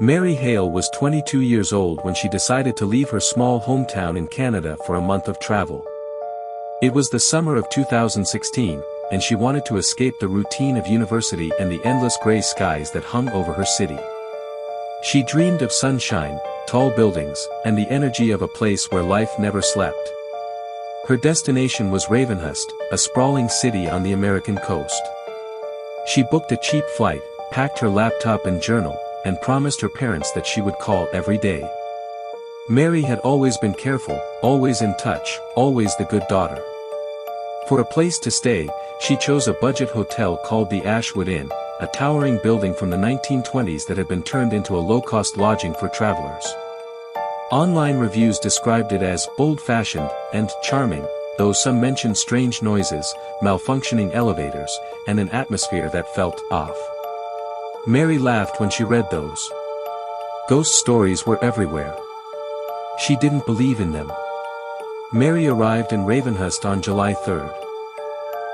Mary Hale was 22 years old when she decided to leave her small hometown in Canada for a month of travel. It was the summer of 2016, and she wanted to escape the routine of university and the endless gray skies that hung over her city. She dreamed of sunshine, tall buildings, and the energy of a place where life never slept. Her destination was Ravenhurst, a sprawling city on the American coast. She booked a cheap flight, packed her laptop and journal, and promised her parents that she would call every day. Mary had always been careful, always in touch, always the good daughter. For a place to stay, she chose a budget hotel called the Ashwood Inn, a towering building from the 1920s that had been turned into a low-cost lodging for travelers. Online reviews described it as old-fashioned and charming, though some mentioned strange noises, malfunctioning elevators, and an atmosphere that felt off. Mary laughed when she read those. Ghost stories were everywhere. She didn't believe in them. Mary arrived in Ravenhurst on July 3rd.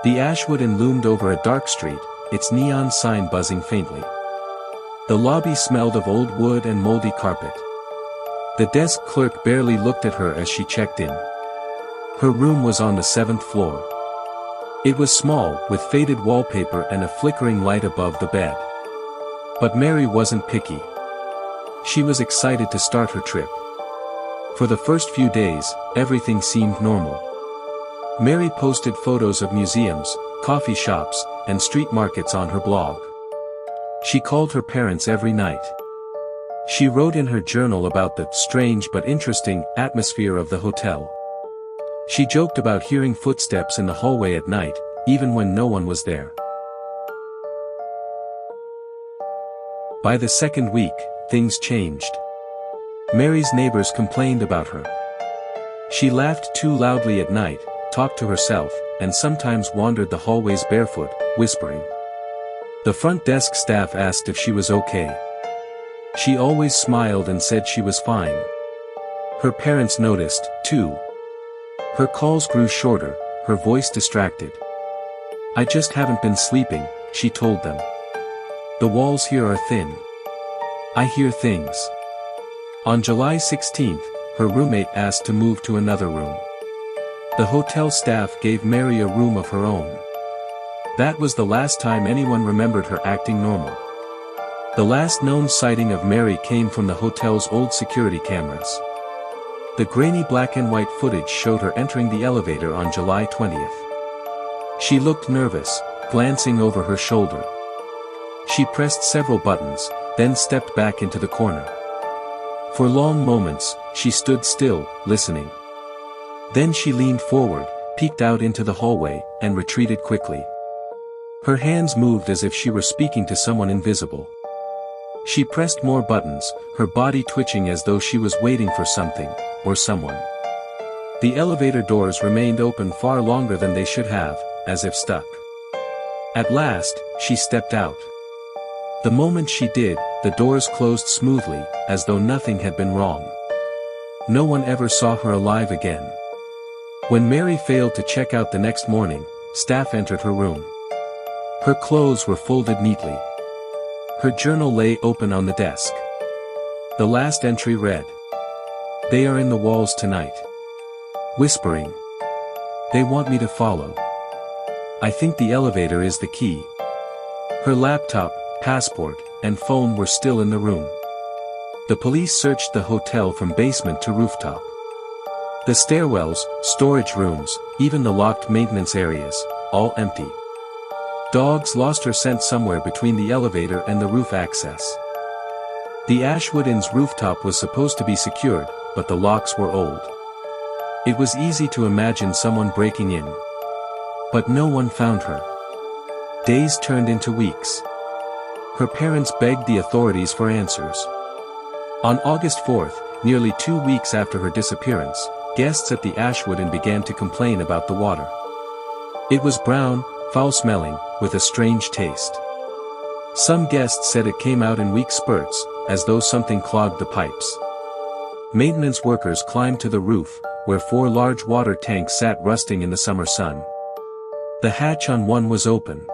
The Ashwood Inn loomed over a dark street, its neon sign buzzing faintly. The lobby smelled of old wood and moldy carpet. The desk clerk barely looked at her as she checked in. Her room was on the 7th floor. It was small, with faded wallpaper and a flickering light above the bed. But Mary wasn't picky. She was excited to start her trip. For the first few days, everything seemed normal. Mary posted photos of museums, coffee shops, and street markets on her blog. She called her parents every night. She wrote in her journal about the strange but interesting atmosphere of the hotel. She joked about hearing footsteps in the hallway at night, even when no one was there. By the second week, things changed. Mary's neighbors complained about her. She laughed too loudly at night, talked to herself, and sometimes wandered the hallways barefoot, whispering. The front desk staff asked if she was okay. She always smiled and said she was fine. Her parents noticed, too. Her calls grew shorter, her voice distracted. "I just haven't been sleeping," she told them. "The walls here are thin. I hear things." On July 16th, her roommate asked to move to another room. The hotel staff gave Mary a room of her own. That was the last time anyone remembered her acting normal. The last known sighting of Mary came from the hotel's old security cameras. The grainy black and white footage showed her entering the elevator on July 20th. She looked nervous, glancing over her shoulder. She pressed several buttons, then stepped back into the corner. For long moments, she stood still, listening. Then she leaned forward, peeked out into the hallway, and retreated quickly. Her hands moved as if she were speaking to someone invisible. She pressed more buttons, her body twitching as though she was waiting for something, or someone. The elevator doors remained open far longer than they should have, as if stuck. At last, she stepped out. The moment she did, the doors closed smoothly, as though nothing had been wrong. No one ever saw her alive again. When Mary failed to check out the next morning, staff entered her room. Her clothes were folded neatly. Her journal lay open on the desk. The last entry read, "They are in the walls tonight. Whispering. They want me to follow. I think the elevator is the key." Her laptop, passport, and phone were still in the room. The police searched the hotel from basement to rooftop. The stairwells, storage rooms, even the locked maintenance areas, all empty. Dogs lost her scent somewhere between the elevator and the roof access. The Ashwood Inn's rooftop was supposed to be secured, but the locks were old. It was easy to imagine someone breaking in. But no one found her. Days turned into weeks. Her parents begged the authorities for answers. On August 4th, nearly 2 weeks after her disappearance, guests at the Ashwood Inn began to complain about the water. It was brown, foul-smelling, with a strange taste. Some guests said it came out in weak spurts, as though something clogged the pipes. Maintenance workers climbed to the roof, where 4 large water tanks sat rusting in the summer sun. The hatch on one was open.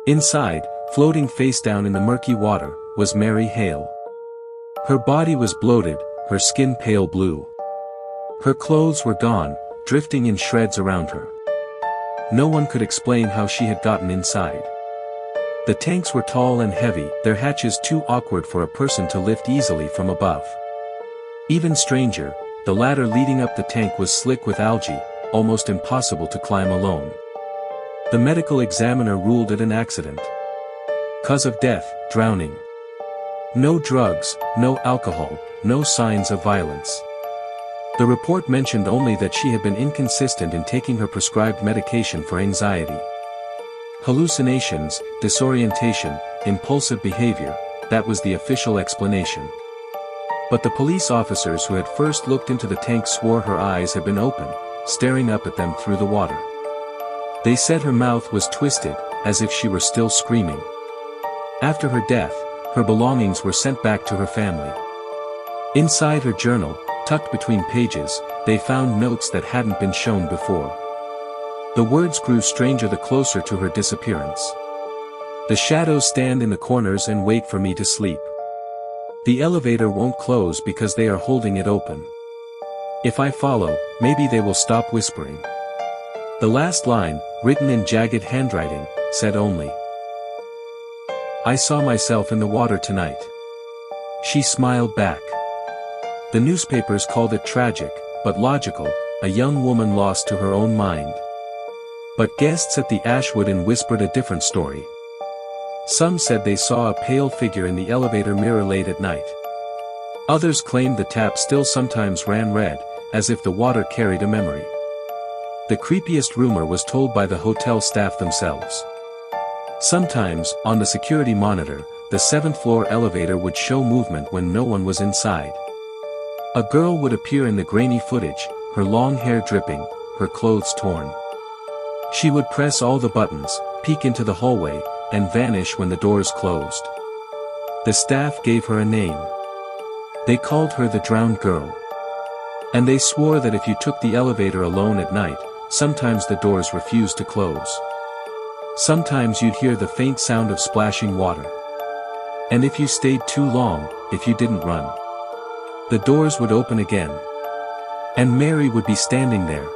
Inside, floating face down in the murky water, was Mary Hale. Her body was bloated, her skin pale blue. Her clothes were gone, drifting in shreds around her. No one could explain how she had gotten inside. The tanks were tall and heavy, their hatches too awkward for a person to lift easily from above. Even stranger, the ladder leading up the tank was slick with algae, almost impossible to climb alone. The medical examiner ruled it an accident. Cause of death, drowning. No drugs, no alcohol, no signs of violence. The report mentioned only that she had been inconsistent in taking her prescribed medication for anxiety. Hallucinations, disorientation, impulsive behavior, that was the official explanation. But the police officers who had first looked into the tank swore her eyes had been open, staring up at them through the water. They said her mouth was twisted, as if she were still screaming. After her death, her belongings were sent back to her family. Inside her journal, tucked between pages, they found notes that hadn't been shown before. The words grew stranger the closer to her disappearance. The shadows stand in the corners and wait for me to sleep. The elevator won't close because they are holding it open. If I follow, maybe they will stop whispering. The last line, written in jagged handwriting, said only, "I saw myself in the water tonight." She smiled back. The newspapers called it tragic, but logical, a young woman lost to her own mind. But guests at the Ashwood Inn whispered a different story. Some said they saw a pale figure in the elevator mirror late at night. Others claimed the tap still sometimes ran red, as if the water carried a memory. The creepiest rumor was told by the hotel staff themselves. Sometimes, on the security monitor, the 7th-floor elevator would show movement when no one was inside. A girl would appear in the grainy footage, her long hair dripping, her clothes torn. She would press all the buttons, peek into the hallway, and vanish when the doors closed. The staff gave her a name. They called her the drowned girl. And they swore that if you took the elevator alone at night, sometimes the doors refused to close. Sometimes you'd hear the faint sound of splashing water. And if you stayed too long, if you didn't run, the doors would open again. And Mary would be standing there,